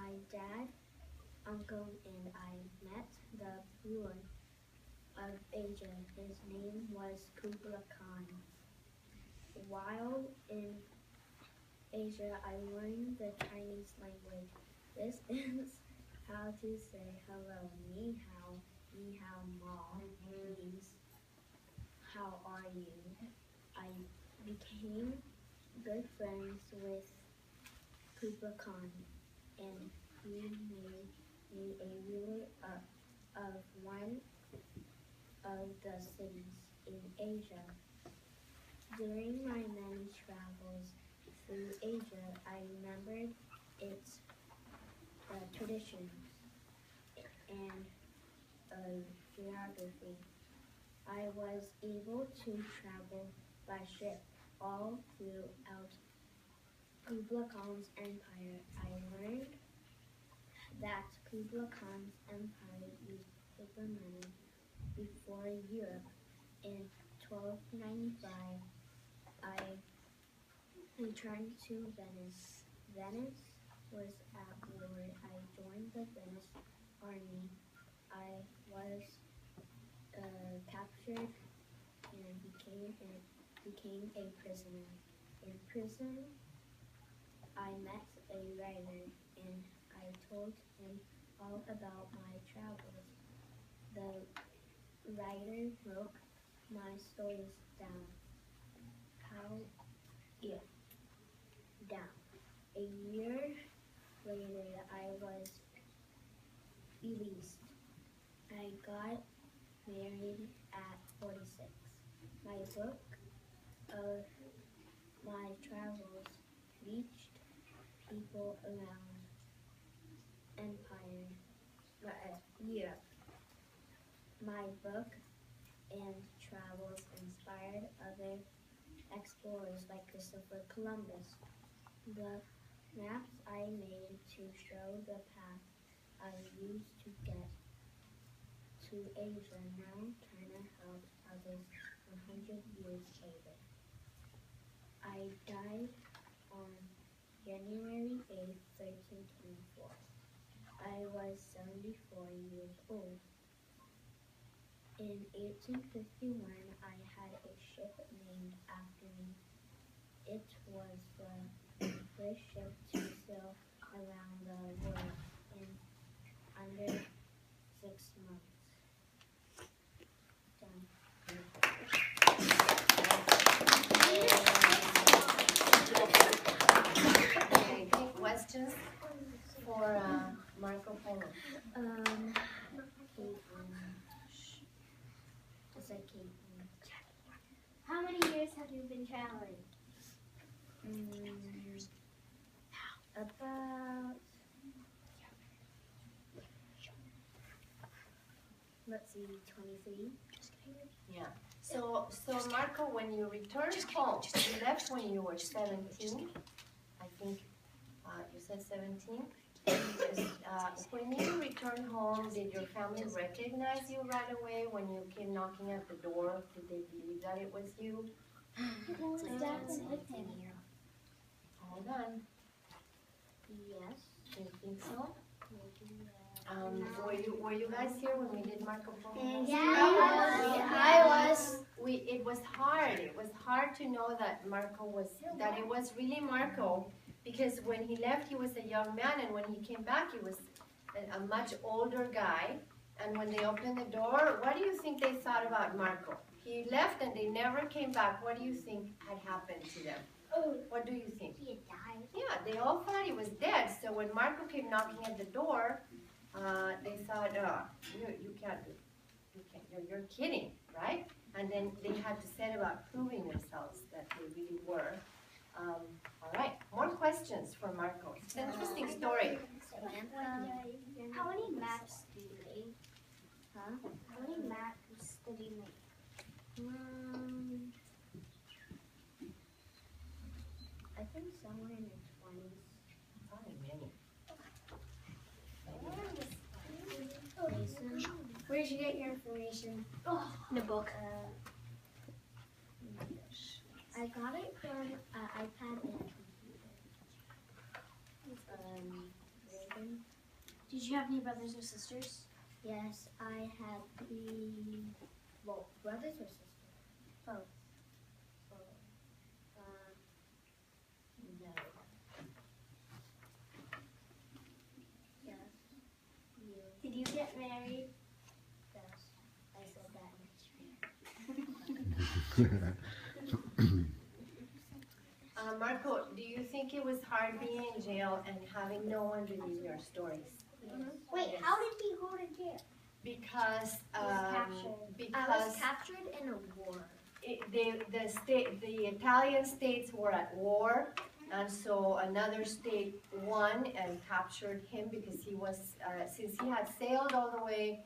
my dad, uncle, and I met the ruler of Asia. His name was Kublai Khan. While in Asia, I learned the Chinese language. This is how to say hello. Ni hao ma means how are you? I became good friends with Kublai Khan, and he made me a ruler of one of the cities in Asia. During my many travels through Asia, I remembered its traditions and geography. I was able to travel by ship all throughout Kublai Khan's empire. I learned that Kublai Khan's empire used paper money before Europe. In 1295, I returned to Venice. Venice was at war. I joined the Venice army. I was captured and became a prisoner. In prison, I met a writer and I told him all about my travels. The writer wrote my stories down. How? Yeah, down. A year later, I was released. I got married at 46. My book of my travels reached people around Empire, Europe. My book and travels inspired other explorers like Christopher Columbus. The maps I made to show the path I used to get to Asia. Now China helps others 100 years later. I died on January 8, 1324. I was 74 years old. In 1851, I had a ship named after me. It was the first ship to sail around the world in under 6 months. Done. Okay, any questions for Marco Polo? Just like Caitlin. How many years have you been traveling? About, let's see, 23. Yeah. So Marco, when you returned home, you left when you were 17. I think you said 17. When you returned home, did your family recognize you right away when you came knocking at the door? Did they believe that it was you? Who was that with him? Hold on. Yes. Do you think so? Maybe, Were you guys here when we did Marco Polo? Yeah, I was. It was hard. It was hard to know that it was really Marco, because when he left, he was a young man, and when he came back, he was a much older guy. And when they opened the door, what do you think they thought about Marco? He left and they never came back. What do you think had happened to them? What do you think? He had died. Yeah, they all thought he was dead. So when Marco came knocking at the door, they thought, you're kidding, right? And then they had to set about proving themselves that they really were. All right, more questions for Marco. It's an interesting story. How many maps do you make? Huh? How many maps did you make? I think somewhere in the 20s. Probably many. Mason. Where did you get your information? In the book. I got it from an iPad and a computer. Reagan. Did you have any brothers or sisters? Yes, I had three, well, brothers or sisters? Both. No. Yes. You. Did you get married? Yes. I said that in history. Marco, do you think it was hard being in jail and having no one believe your stories? Wait, Yes. how did he go to jail? Because He was captured. I was captured in a war. the Italian states were at war, and so another state won and captured him because he was, since he had sailed all the way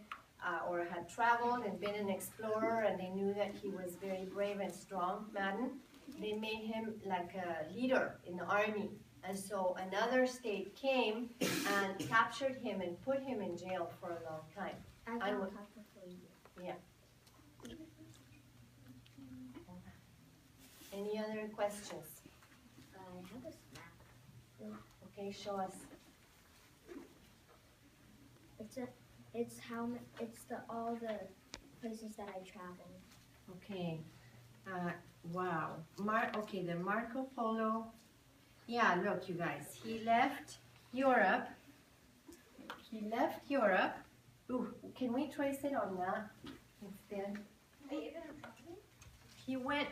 or had traveled and been an explorer, and they knew that he was very brave and strong, Madden, they made him like a leader in the army. And so another state came and captured him and put him in jail for a long time. I I got would- captured for a year. Yeah. Any other questions? I have a snack. Okay, show us. It's all the places that I traveled. Okay. Wow. Okay, the Marco Polo. Yeah, look, you guys. He left Europe. Ooh, can we trace it on that instead? He went